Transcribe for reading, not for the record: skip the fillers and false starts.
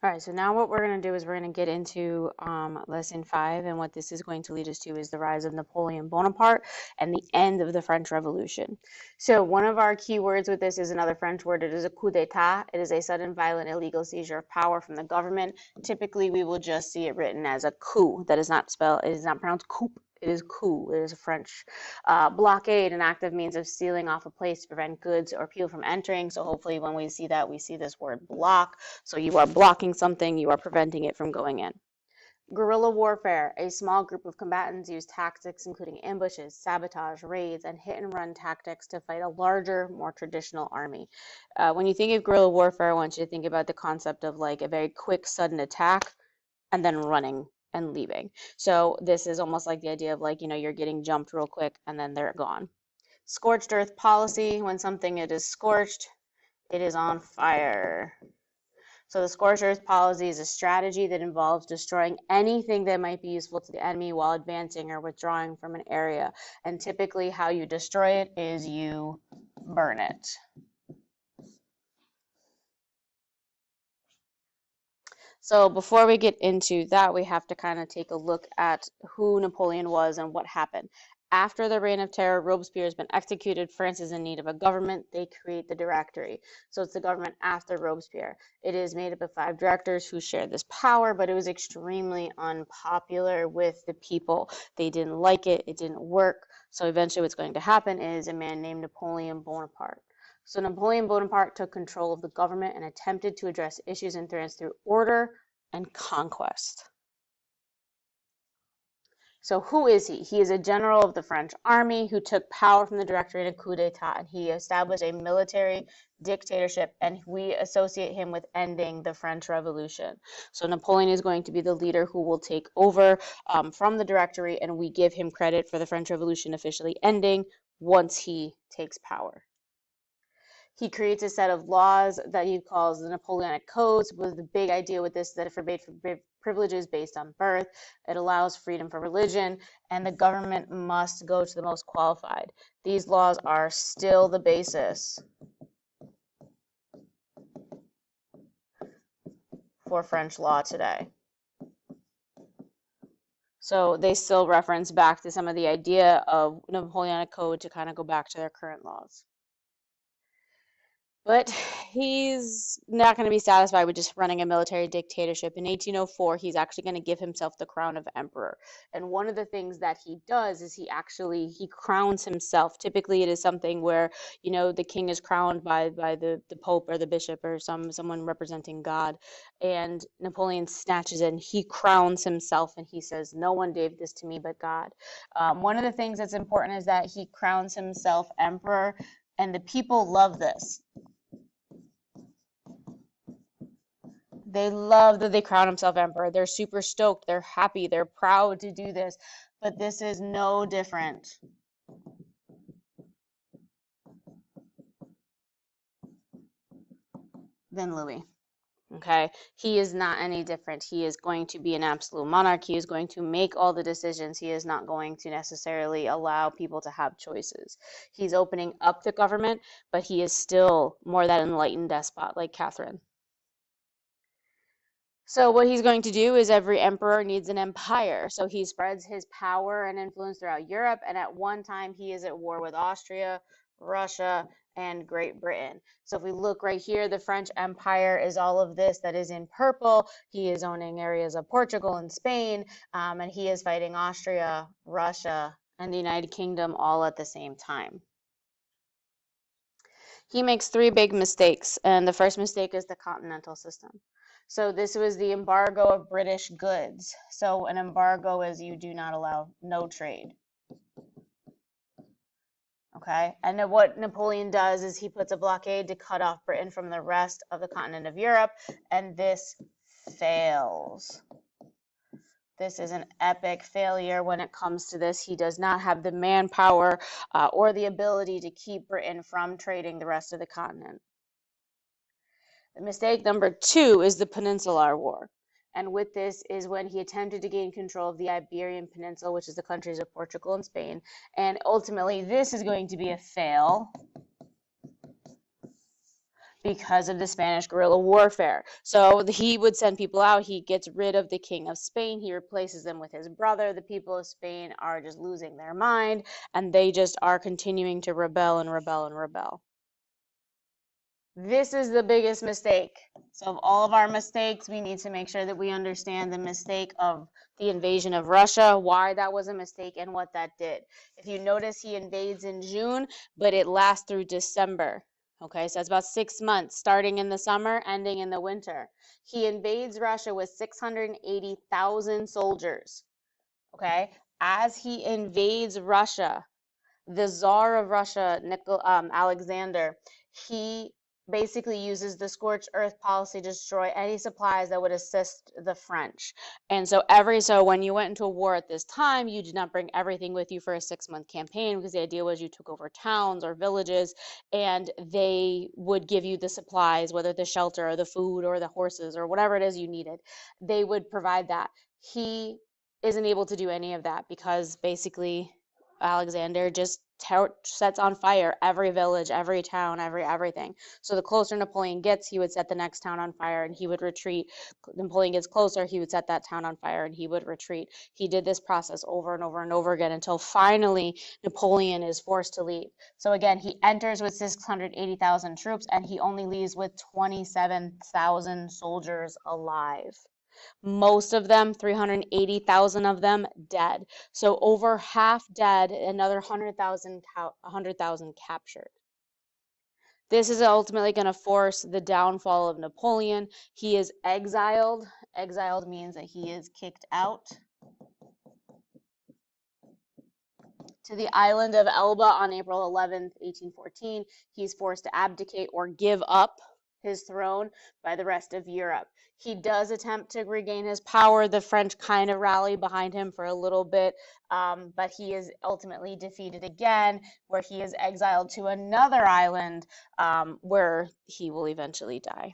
All right, so now what we're going to do is we're going to get into lesson 5, and what this is going to lead us to is the rise of Napoleon Bonaparte and the end of the French Revolution. So one of our key words with this is another French word. It is a coup d'état. It is a sudden, violent, illegal seizure of power from the government. Typically, we will just see it written as a coup. That is not spelled, it is not pronounced coup. It is coup. It is a French blockade, an active means of sealing off a place to prevent goods or people from entering. So hopefully when we see that, we see this word block. So you are blocking something, you are preventing it from going in. Guerrilla warfare. A small group of combatants use tactics including ambushes, sabotage, raids, and hit-and-run tactics to fight a larger, more traditional army. When you think of guerrilla warfare, I want you to think about the concept of like a very quick, sudden attack and then running and leaving. So this is almost like the idea of like, you're getting jumped real quick and then they're gone. Scorched earth policy. When something it is scorched, it is on fire. So the scorched earth policy is a strategy that involves destroying anything that might be useful to the enemy while advancing or withdrawing from an area. And typically how you destroy it is you burn it. So before we get into that, we have to kind of take a look at who Napoleon was and what happened. After the Reign of Terror, Robespierre has been executed. France is in need of a government. They create the Directory. So it's the government after Robespierre. It is made up of 5 directors who share this power, but it was extremely unpopular with the people. They didn't like it. It didn't work. So eventually what's going to happen is a man named Napoleon Bonaparte. So Napoleon Bonaparte took control of the government and attempted to address issues and threats through order and conquest. So who is he? He is a general of the French army who took power from the Directory in a coup d'etat, and he established a military dictatorship, and we associate him with ending the French Revolution. So Napoleon is going to be the leader who will take over from the Directory, and we give him credit for the French Revolution officially ending once he takes power. He creates a set of laws that he calls the Napoleonic Codes. With the big idea with this is that it forbids privileges based on birth, it allows freedom for religion, and the government must go to the most qualified. These laws are still the basis for French law today. So they still reference back to some of the idea of Napoleonic Code to kind of go back to their current laws. But he's not going to be satisfied with just running a military dictatorship. In 1804, he's actually going to give himself the crown of emperor. And one of the things that he does is he crowns himself. Typically, it is something where, the king is crowned by the pope or the bishop or someone representing God. And Napoleon snatches it and he crowns himself and he says, "No one gave this to me but God." One of the things that's important is that he crowns himself emperor, and the people love this. They love that they crown himself emperor. They're super stoked. They're happy. They're proud to do this. But this is no different than Louis. Okay, he is not any different. He is going to be an absolute monarch. He is going to make all the decisions. He is not going to necessarily allow people to have choices. He's opening up the government, but he is still more that enlightened despot like Catherine. So what he's going to do is every emperor needs an empire. So he spreads his power and influence throughout Europe. And at one time, he is at war with Austria, Russia, and Great Britain. So if we look right here, the French Empire is all of this that is in purple. He is owning areas of Portugal and Spain, and he is fighting Austria, Russia, and the United Kingdom all at the same time. He makes 3 big mistakes, and the first mistake is the continental system. So this was the embargo of British goods. So an embargo is you do not allow no trade. Okay, and then what Napoleon does is he puts a blockade to cut off Britain from the rest of the continent of Europe, and this fails. This is an epic failure when it comes to this. He does not have the manpower or the ability to keep Britain from trading the rest of the continent. Mistake number 2 is the Peninsular War. And with this is when he attempted to gain control of the Iberian Peninsula, which is the countries of Portugal and Spain. And ultimately, this is going to be a fail because of the Spanish guerrilla warfare. So he would send people out. He gets rid of the king of Spain. He replaces them with his brother. The people of Spain are just losing their mind, and they just are continuing to rebel and rebel and rebel. This is the biggest mistake. So of all of our mistakes, we need to make sure that we understand the mistake of the invasion of Russia, why that was a mistake, and what that did. If you notice, he invades in June, but it lasts through December. Okay, so that's about 6 months, starting in the summer, ending in the winter. He invades Russia with 680,000 soldiers. Okay, as he invades Russia, the Tsar of Russia, Alexander, he basically uses the scorched earth policy to destroy any supplies that would assist the French. And so when you went into a war at this time, you did not bring everything with you for a 6-month campaign, because the idea was you took over towns or villages and they would give you the supplies, whether the shelter or the food or the horses or whatever it is you needed. They would provide that. He isn't able to do any of that because basically Alexander just sets on fire every village, every town, everything. So the closer Napoleon gets, he would set the next town on fire and he would retreat. Napoleon gets closer, he would set that town on fire and he would retreat. He did this process over and over and over again until finally Napoleon is forced to leave. So again, he enters with 680,000 troops and he only leaves with 27,000 soldiers alive. Most of them, 380,000 of them, dead. So over half dead, another 100,000 captured. This is ultimately going to force the downfall of Napoleon. He is exiled. Exiled means that he is kicked out to the island of Elba on April 11th, 1814. He's forced to abdicate or give up his throne by the rest of Europe. He does attempt to regain his power. The French kind of rally behind him for a little bit, but he is ultimately defeated again, where he is exiled to another island where he will eventually die.